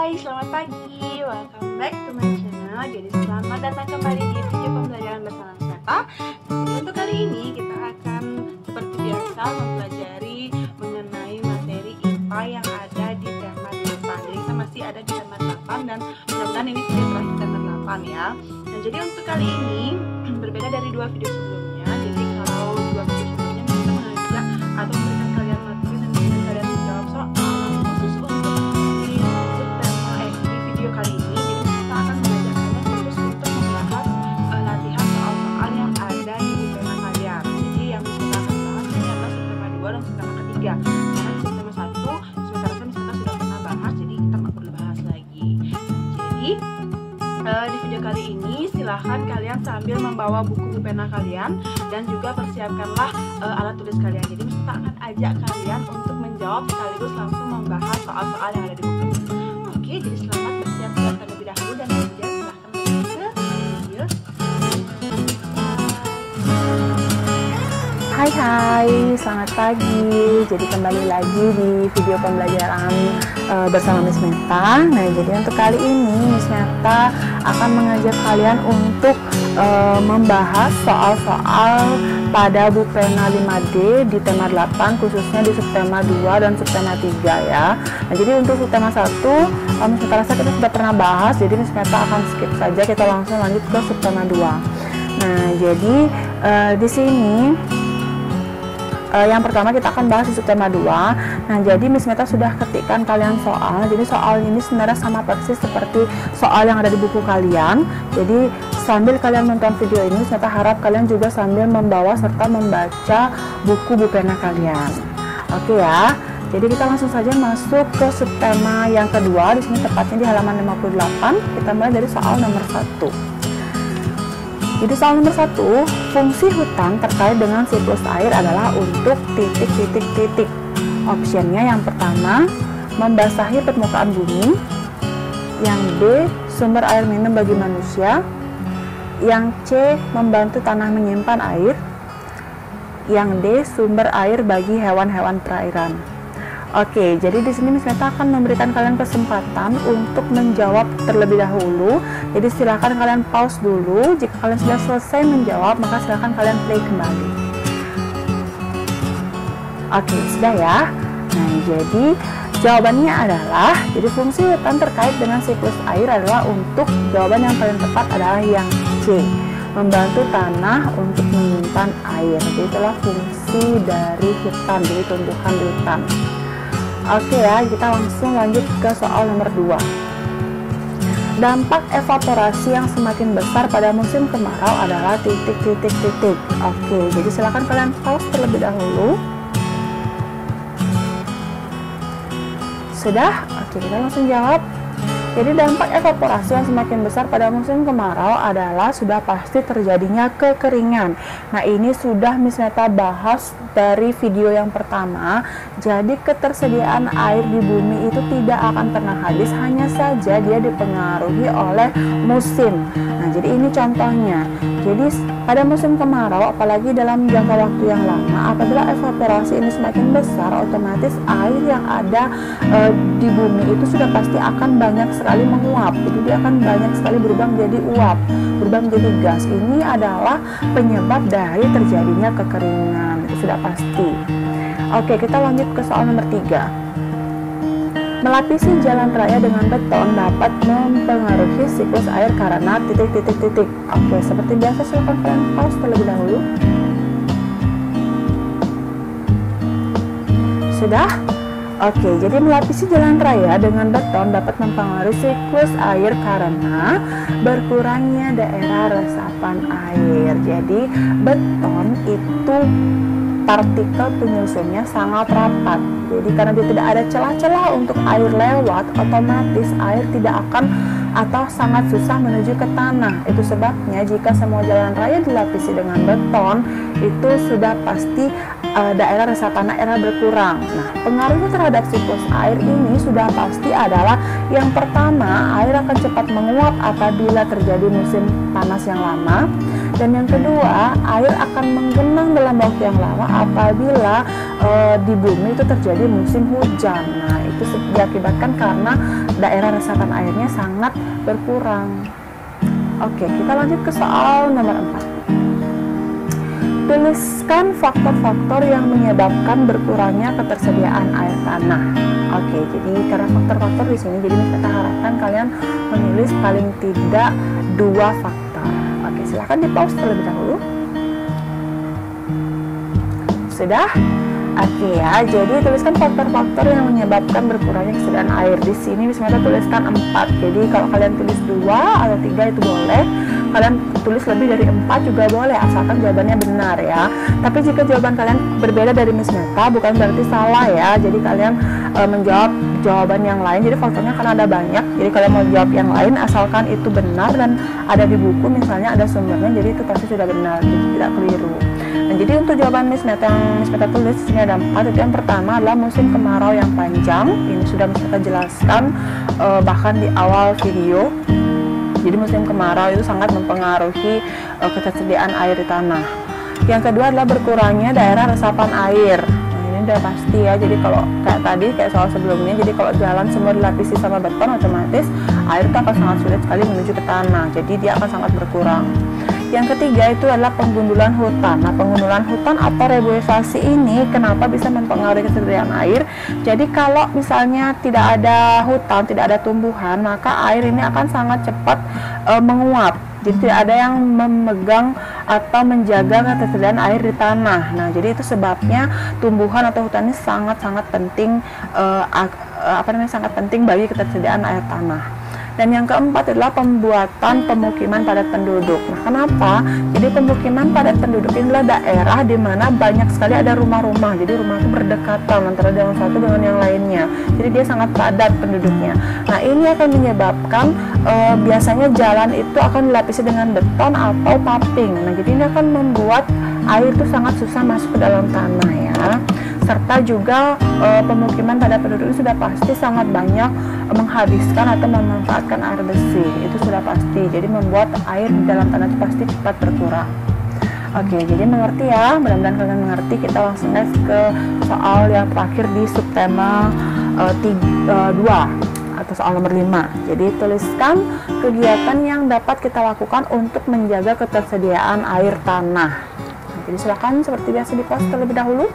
Hai, selamat pagi. Welcome back to my channel. Jadi selamat datang kembali di video pembelajaran bersama Smeta. Jadi untuk kali ini kita akan seperti biasa mempelajari mengenai materi IPA yang ada di tema 8. Jadi kita masih ada di tema 8 dan mudah-mudahan ini video terakhir tema 8 ya. Nah, jadi untuk kali ini berbeda dari dua video sebelumnya. Jadi kalau dua video sebelumnya kita mengajak atau memberikan kalian materi dan memberikan kalian menjawab soal khusus untuk di video kali ini. Jadi kita akan mengajak kalian khusus untuk membahas latihan soal-soal yang ada di tema kalian. Jadi yang kita akan bahas ini adalah subtema 2 dan subtema ketiga. Karena subtema 1 sebentar kita sudah pernah bahas, jadi kita nggak perlu bahas lagi. Jadi di video kali ini silahkan kalian sambil membawa buku pena kalian dan juga persiapkanlah alat tulis kalian. Jadi kita akan ajak kalian untuk menjawab sekaligus langsung membahas soal-soal yang ada di buku. Oke, jadi selamat bersiap-siap terlebih dahulu dan kemudian silahkan lanjut ke video. Hai, selamat pagi. Jadi kembali lagi di video pembelajaran bersama Miss Meta. Nah, jadi untuk kali ini Miss Meta akan mengajak kalian untuk membahas soal-soal pada buku pena 5D di tema 8, khususnya di subtema 2 dan subtema 3 ya. Nah, jadi untuk subtema 1 Miss Meta rasa kita sudah pernah bahas, jadi Miss Meta akan skip saja, kita langsung lanjut ke subtema 2. Nah, jadi di sini yang pertama kita akan bahas di subtema 2. Nah, jadi Miss Meta sudah ketikkan kalian soal. Jadi soal ini sebenarnya sama persis seperti soal yang ada di buku kalian. Jadi sambil kalian nonton video ini, Miss Meta harap kalian juga sambil membawa serta membaca buku pena kalian. Oke ya. Jadi kita langsung saja masuk ke subtema yang kedua. Di sini tepatnya di halaman 58. Kita mulai dari soal nomor 1. Jadi soal nomor 1, fungsi hutan terkait dengan siklus air adalah untuk titik. Optionnya yang pertama, membasahi permukaan bumi. Yang B, sumber air minum bagi manusia. Yang C, membantu tanah menyimpan air. Yang D, sumber air bagi hewan-hewan perairan. Oke, jadi di sini Miss Meta akan memberikan kalian kesempatan untuk menjawab terlebih dahulu. Jadi silakan kalian pause dulu. Jika kalian sudah selesai menjawab, maka silakan kalian play kembali. Oke, sudah ya. Nah, jadi jawabannya adalah, jadi fungsi hutan terkait dengan siklus air adalah untuk, jawaban yang paling tepat adalah yang C, membantu tanah untuk menyimpan air. Jadi itulah fungsi dari hutan, jadi tumbuhan di hutan. Oke ya, kita langsung lanjut ke soal nomor 2. Dampak evaporasi yang semakin besar pada musim kemarau adalah titik. Oke, jadi silakan kalian pause terlebih dahulu. Sudah? Oke, kita langsung jawab. Jadi dampak evaporasi yang semakin besar pada musim kemarau adalah sudah pasti terjadinya kekeringan. Nah, ini sudah Miss Meta bahas dari video yang pertama. Jadi ketersediaan air di bumi itu tidak akan pernah habis, hanya saja dia dipengaruhi oleh musim. Nah, jadi ini contohnya. Jadi pada musim kemarau, apalagi dalam jangka waktu yang lama, apabila evaporasi ini semakin besar, otomatis air yang ada di bumi itu sudah pasti akan banyak sekali menguap. Jadi dia akan banyak sekali berubah menjadi uap, berubah menjadi gas. Ini adalah penyebab dari terjadinya kekeringan, itu sudah pasti. Oke, kita lanjut ke soal nomor 3. Melapisi jalan raya dengan beton dapat mempengaruhi siklus air karena titik. Oke, seperti biasa silakan kalian pause terlebih dahulu. Sudah? Oke, jadi melapisi jalan raya dengan beton dapat mempengaruhi siklus air karena berkurangnya daerah resapan air. Jadi beton itu partikel penyusunnya sangat rapat. Jadi karena dia tidak ada celah-celah untuk air lewat, otomatis air tidak akan atau sangat susah menuju ke tanah. Itu sebabnya jika semua jalan raya dilapisi dengan beton, itu sudah pasti daerah resapan air berkurang. Nah, pengaruhnya terhadap siklus air ini sudah pasti adalah yang pertama, air akan cepat menguap apabila terjadi musim panas yang lama. Dan yang kedua, air akan menggenang dalam waktu yang lama apabila di bumi itu terjadi musim hujan. Nah, itu diakibatkan karena daerah resapan airnya sangat berkurang. Oke, kita lanjut ke soal nomor 4. Tuliskan faktor-faktor yang menyebabkan berkurangnya ketersediaan air tanah. Oke, jadi karena faktor-faktor di sini, jadi kita harapkan kalian menulis paling tidak 2 faktor. Oke, silahkan di pause terlebih dahulu. Sudah? Oke ya, jadi tuliskan faktor-faktor yang menyebabkan berkurangnya ketersediaan air. Di sini bisa tuliskan 4. Jadi kalau kalian tulis 2 atau 3 itu boleh. Kalian tulis lebih dari 4 juga boleh, asalkan jawabannya benar ya. Tapi jika jawaban kalian berbeda dari Miss Meta, bukan berarti salah ya. Jadi kalian menjawab jawaban yang lain. Jadi faktornya akan ada banyak. Jadi kalian mau jawab yang lain asalkan itu benar dan ada di buku, misalnya ada sumbernya, jadi itu pasti sudah benar, jadi tidak keliru. Nah, jadi untuk jawaban Miss Meta yang Miss Meta tulis di sini ada 4. Itu yang pertama adalah musim kemarau yang panjang. Ini sudah Miss Meta jelaskan bahkan di awal video. Jadi musim kemarau itu sangat mempengaruhi ketersediaan air di tanah. Yang kedua adalah berkurangnya daerah resapan air. Nah, ini udah pasti ya. Jadi kalau kayak tadi, kayak soal sebelumnya, jadi kalau jalan semua dilapisi sama beton, otomatis air itu akan sangat sulit sekali menuju ke tanah. Jadi dia akan sangat berkurang. Yang ketiga itu adalah penggundulan hutan. Nah, penggundulan hutan atau reboisasi ini kenapa bisa mempengaruhi ketersediaan air? Jadi kalau misalnya tidak ada hutan, tidak ada tumbuhan, maka air ini akan sangat cepat menguap. Jadi tidak ada yang memegang atau menjaga ketersediaan air di tanah. Nah, jadi itu sebabnya tumbuhan atau hutan ini sangat-sangat penting, sangat penting bagi ketersediaan air tanah. Dan yang keempat adalah pembuatan pemukiman padat penduduk. Nah, kenapa? Jadi pemukiman padat penduduk ini adalah daerah di mana banyak sekali ada rumah-rumah. Jadi rumah itu berdekatan antara yang satu dengan yang lainnya. Jadi dia sangat padat penduduknya. Nah, ini akan menyebabkan biasanya jalan itu akan dilapisi dengan beton atau paving. Nah, jadi ini akan membuat air itu sangat susah masuk ke dalam tanah ya. Serta juga pemukiman padat penduduk ini sudah pasti sangat banyak menghabiskan atau memanfaatkan air bersih, itu sudah pasti. Jadi membuat air di dalam tanah itu pasti cepat berkurang. Oke, jadi mengerti ya, mudah-mudahan kalian mengerti. Kita langsung next ke soal yang terakhir di subtema 2 atau soal nomor 5. Jadi tuliskan kegiatan yang dapat kita lakukan untuk menjaga ketersediaan air tanah. Jadi silakan seperti biasa di pause terlebih dahulu.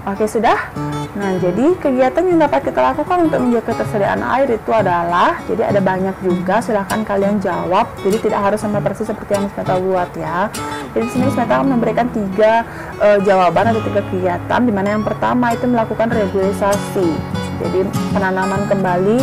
Oke, sudah. Nah, jadi kegiatan yang dapat kita lakukan untuk menjaga ketersediaan air itu adalah, jadi ada banyak juga, silahkan kalian jawab. Jadi tidak harus sama persis seperti yang Miss Meta buat ya. Jadi di sini Miss Meta memberikan 3 jawaban atau 3 kegiatan, dimana yang pertama itu melakukan reboisasi. Jadi penanaman kembali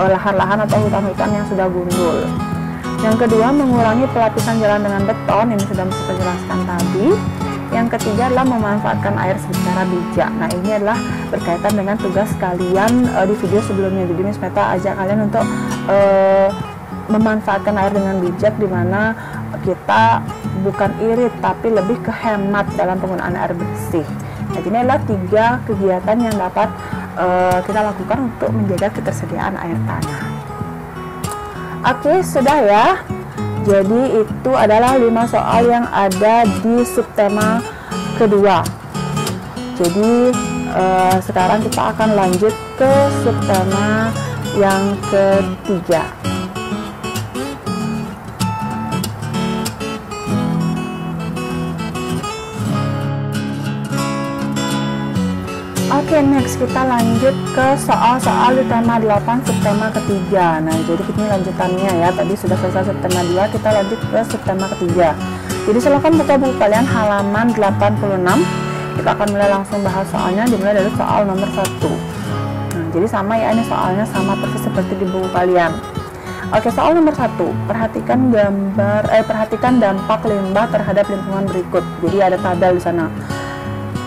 lahan-lahan atau hutan-hutan yang sudah gundul. Yang kedua, mengurangi pelapisan jalan dengan beton, ini sudah Miss Meta jelaskan tadi. Yang ketiga adalah memanfaatkan air secara bijak. Nah, ini adalah berkaitan dengan tugas kalian di video sebelumnya. Jadi Miss Meta ajak kalian untuk memanfaatkan air dengan bijak, di mana kita bukan irit tapi lebih ke hemat dalam penggunaan air bersih. Nah, ini adalah 3 kegiatan yang dapat kita lakukan untuk menjaga ketersediaan air tanah. Oke, sudah ya. Jadi itu adalah 5 soal yang ada di subtema kedua. Jadi sekarang kita akan lanjut ke subtema yang ketiga. Oke, next kita lanjut ke soal-soal di tema 8 subtema ketiga. Nah, jadi ini lanjutannya ya. Tadi sudah selesai subtema 2, kita lanjut ke subtema ketiga. Jadi silakan buka buku kalian halaman 86. Kita akan mulai langsung bahas soalnya, dimulai dari soal nomor 1. Nah, jadi sama ya, ini soalnya sama persis seperti di buku kalian. Oke, soal nomor 1. Perhatikan dampak limbah terhadap lingkungan berikut. Jadi ada tabel di sana.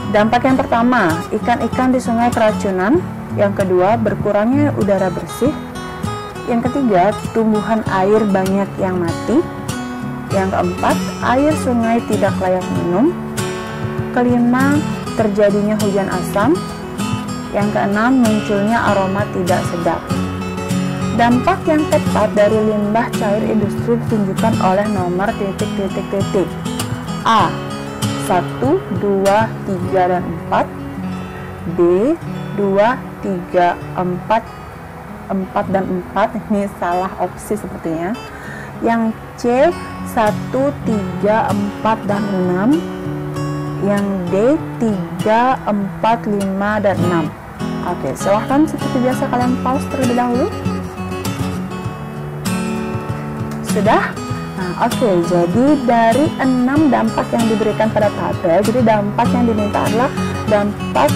Dampak yang pertama, ikan-ikan di sungai keracunan. Yang kedua, berkurangnya udara bersih. Yang ketiga, tumbuhan air banyak yang mati. Yang keempat, air sungai tidak layak minum. Kelima, terjadinya hujan asam. Yang keenam, munculnya aroma tidak sedap. Dampak yang tepat dari limbah cair industri ditunjukkan oleh nomor titik. A. 1, 2, 3, dan 4. B. 2, 3, 4 dan 4. Ini salah opsi sepertinya. Yang C. 1, 3, 4, dan 6. Yang D. 3, 4, 5, dan 6. Oke, silahkan seperti biasa kalian pause terlebih dahulu. Sudah? Nah, oke, jadi dari 6 dampak yang diberikan pada tabel, jadi dampak yang diminta adalah dampak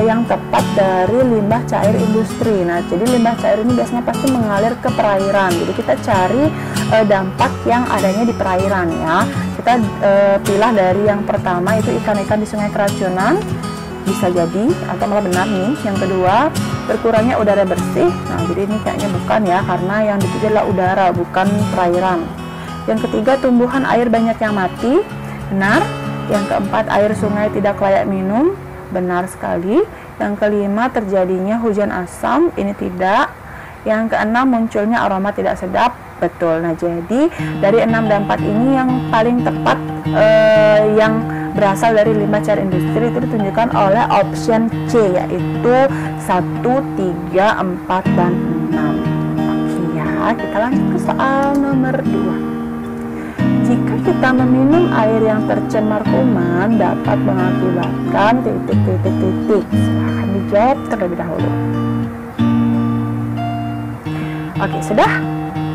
yang tepat dari limbah cair industri. Nah, jadi limbah cair ini biasanya pasti mengalir ke perairan. Jadi kita cari dampak yang adanya di perairan ya. Kita pilih dari yang pertama itu ikan-ikan di sungai keracunan, bisa jadi atau malah benar nih. Yang kedua, berkurangnya udara bersih. Nah, jadi ini kayaknya bukan ya, karena yang dituju adalah udara, bukan perairan. Yang ketiga, tumbuhan air banyak yang mati. Benar. Yang keempat, air sungai tidak layak minum. Benar sekali. Yang kelima, terjadinya hujan asam. Ini tidak. Yang keenam, munculnya aroma tidak sedap. Betul. Nah, jadi dari 6 dampak ini yang paling tepat yang berasal dari limbah cair industri itu ditunjukkan oleh option C, yaitu 1, 3, 4, dan 6. Oke ya, kita lanjut ke soal nomor 2. Jika kita meminum air yang tercemar kuman dapat mengakibatkan titik. Silahkan dijawab terlebih dahulu. Oke, sudah?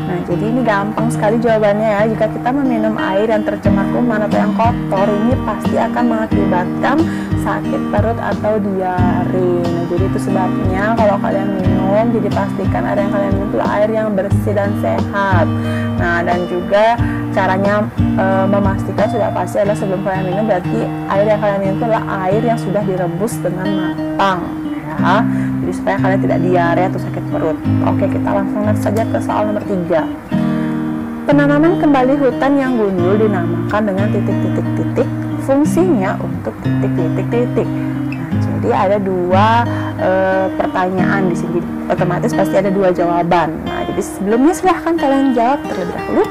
Nah, jadi ini gampang sekali jawabannya ya. Jika kita meminum air yang tercemar kuman atau yang kotor, ini pasti akan mengakibatkan sakit perut atau diare. Nah, jadi itu sebabnya kalau kalian minum, jadi pastikan air yang kalian minum itu air yang bersih dan sehat. Nah, dan juga caranya memastikan sudah pasti adalah sebelum kalian minum, berarti air yang kalian minum itu adalah air yang sudah direbus dengan matang ya. Jadi supaya kalian tidak diare atau sakit perut. Oke, kita langsung next saja ke soal nomor 3. Penanaman kembali hutan yang gundul dinamakan dengan titik. Fungsinya untuk titik. Nah, jadi ada 2 pertanyaan di sini. Otomatis pasti ada 2 jawaban. Nah, jadi sebelumnya silahkan kalian jawab terlebih dahulu.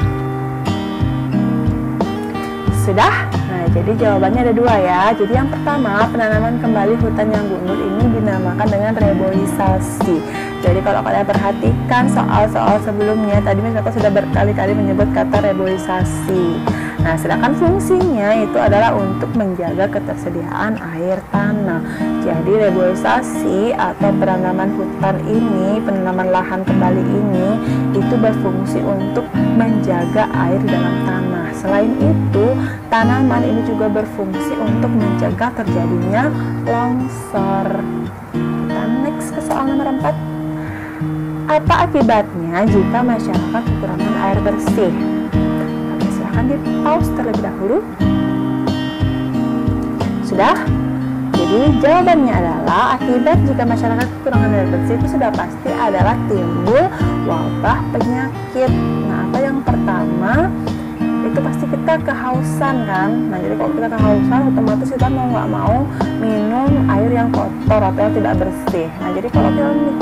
Sudah? Nah, jadi jawabannya ada 2 ya. Jadi yang pertama, penanaman kembali hutan yang gundul ini dinamakan dengan reboisasi. Jadi kalau kalian perhatikan soal-soal sebelumnya, tadi misalnya sudah berkali-kali menyebut kata reboisasi. Nah, sedangkan fungsinya itu adalah untuk menjaga ketersediaan air tanah. Jadi reboisasi atau penanaman hutan ini, penanaman lahan kembali ini, itu berfungsi untuk menjaga air di dalam tanah. Selain itu, tanaman ini juga berfungsi untuk mencegah terjadinya longsor. Kita next ke soal nomor 4. Apa akibatnya jika masyarakat kekurangan air bersih? Oke, silahkan di pause terlebih dahulu. Sudah? Jadi jawabannya adalah akibat jika masyarakat kekurangan air bersih itu sudah pasti adalah timbul wabah penyakit. Nah, apa yang pertama? Itu pasti kita kehausan kan. Nah, jadi kalau kita kehausan, otomatis kita mau nggak mau minum air yang kotor atau yang tidak bersih. Nah, jadi kalau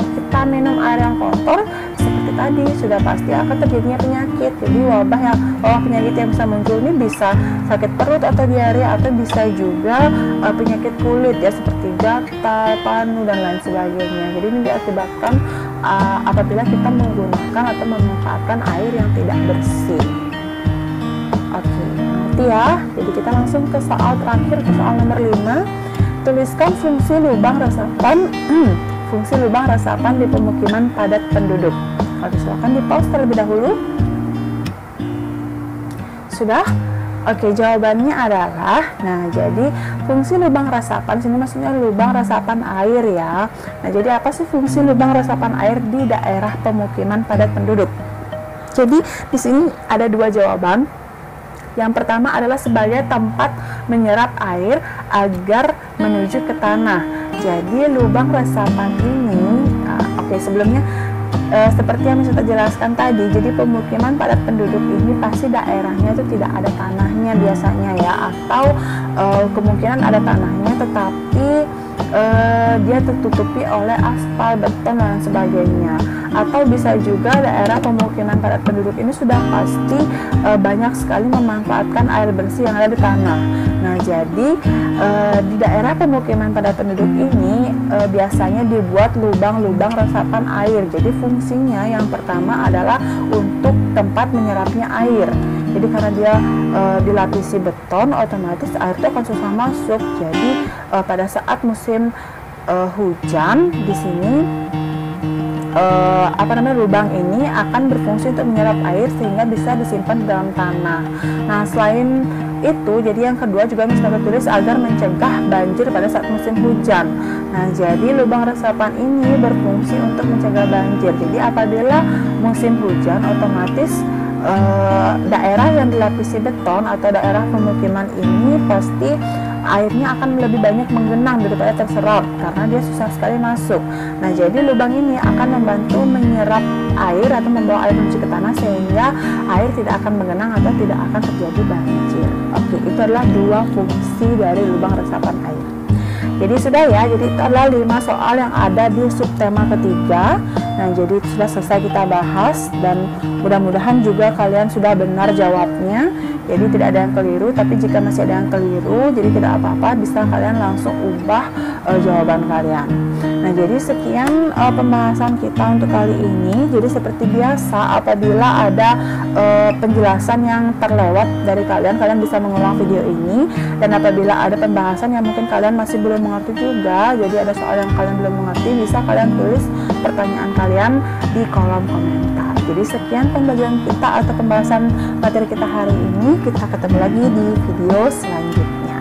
kita minum air yang kotor, seperti tadi sudah pasti akan terjadinya penyakit. Jadi wabah penyakit yang bisa muncul ini bisa sakit perut atau diare, atau bisa juga penyakit kulit ya, seperti gatal, panu, dan lain sebagainya. Jadi ini diakibatkan apabila kita menggunakan atau memanfaatkan air yang tidak bersih. Oke, nanti ya. Jadi kita langsung ke soal terakhir, ke soal nomor 5. Tuliskan fungsi lubang resapan fungsi lubang resapan di pemukiman padat penduduk. Oke, silakan di pause terlebih dahulu. Sudah? Oke, jawabannya adalah, nah jadi fungsi lubang resapan sini maksudnya lubang resapan air ya. Nah, jadi apa sih fungsi lubang resapan air di daerah pemukiman padat penduduk? Jadi di sini ada 2 jawaban. Yang pertama adalah sebagai tempat menyerap air agar menuju ke tanah. Jadi lubang resapan ini, sebelumnya seperti yang saya jelaskan tadi, jadi pemukiman padat penduduk ini pasti daerahnya itu tidak ada tanahnya biasanya ya, atau kemungkinan ada tanahnya tetapi dia tertutupi oleh aspal, beton dan sebagainya. Atau bisa juga daerah pemukiman padat penduduk ini sudah pasti banyak sekali memanfaatkan air bersih yang ada di tanah. Nah, jadi di daerah pemukiman padat penduduk ini biasanya dibuat lubang-lubang resapan air. Jadi fungsinya yang pertama adalah untuk tempat menyerapnya air. Jadi karena dia dilapisi beton, otomatis air itu akan susah masuk. Jadi pada saat musim hujan di sini lubang ini akan berfungsi untuk menyerap air sehingga bisa disimpan di dalam tanah. Nah, selain itu, jadi yang kedua juga bisa tulis agar mencegah banjir pada saat musim hujan. Nah, jadi lubang resapan ini berfungsi untuk mencegah banjir. Jadi apabila musim hujan, otomatis daerah yang dilapisi beton atau daerah pemukiman ini pasti airnya akan lebih banyak menggenang daripada terserap karena dia susah sekali masuk. Nah, jadi lubang ini akan membantu menyerap air atau membawa air menuju ke tanah sehingga air tidak akan menggenang atau tidak akan terjadi banjir. Oke, itu adalah dua fungsi dari lubang resapan air. Jadi sudah ya, jadi itu adalah 5 soal yang ada di subtema ketiga. Nah, jadi sudah selesai kita bahas dan mudah-mudahan juga kalian sudah benar jawabnya. Jadi tidak ada yang keliru, tapi jika masih ada yang keliru, jadi tidak apa-apa, bisa kalian langsung ubah jawaban kalian. Nah, jadi sekian pembahasan kita untuk kali ini. Jadi seperti biasa, apabila ada penjelasan yang terlewat dari kalian, kalian bisa mengulang video ini. Dan apabila ada pembahasan yang mungkin kalian masih belum mengerti juga, jadi ada soal yang kalian belum mengerti, bisa kalian tulis pertanyaan kalian di kolom komentar. Jadi sekian pembelajaran kita atau pembahasan materi kita hari ini. Kita ketemu lagi di video selanjutnya.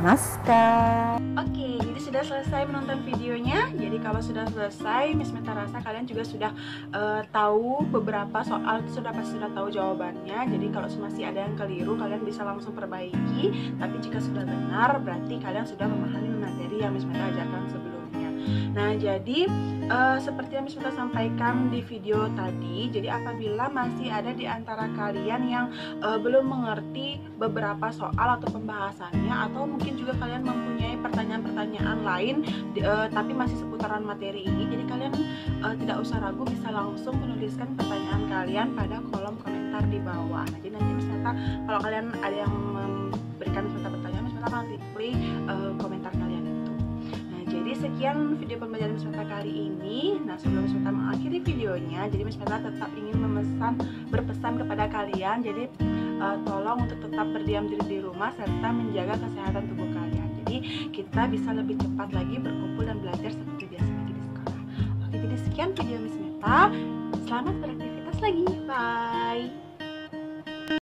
Namaskar. Oke, jadi sudah selesai menonton videonya. Jadi kalau sudah selesai, Miss Meta rasa kalian juga sudah tahu beberapa soal, sudah tahu jawabannya. Jadi kalau masih ada yang keliru, kalian bisa langsung perbaiki. Tapi jika sudah benar, berarti kalian sudah memahami materi yang Miss Meta ajarkan sebelumnya. Nah, jadi seperti yang Miss Meta sampaikan di video tadi, jadi apabila masih ada di antara kalian yang belum mengerti beberapa soal atau pembahasannya, atau mungkin juga kalian mempunyai pertanyaan-pertanyaan lain tapi masih seputaran materi ini, jadi kalian tidak usah ragu, bisa langsung menuliskan pertanyaan kalian pada kolom komentar di bawah. Nah, jadi nanti Miss Meta, kalau kalian ada yang memberikan Miss Meta pertanyaan, Miss Meta akan reply komentar kalian itu. Nah, jadi sekian video pembelajaran Miss Meta kali ini. Nah, sebelum Miss Meta mengakhiri videonya, jadi Miss Meta tetap ingin berpesan kepada kalian. Jadi tolong untuk tetap berdiam diri di rumah serta menjaga kesehatan tubuh kalian. Jadi kita bisa lebih cepat lagi berkumpul dan belajar seperti biasa lagi di sekolah. Oke, jadi sekian video Miss Meta. Selamat beraktivitas lagi. Bye.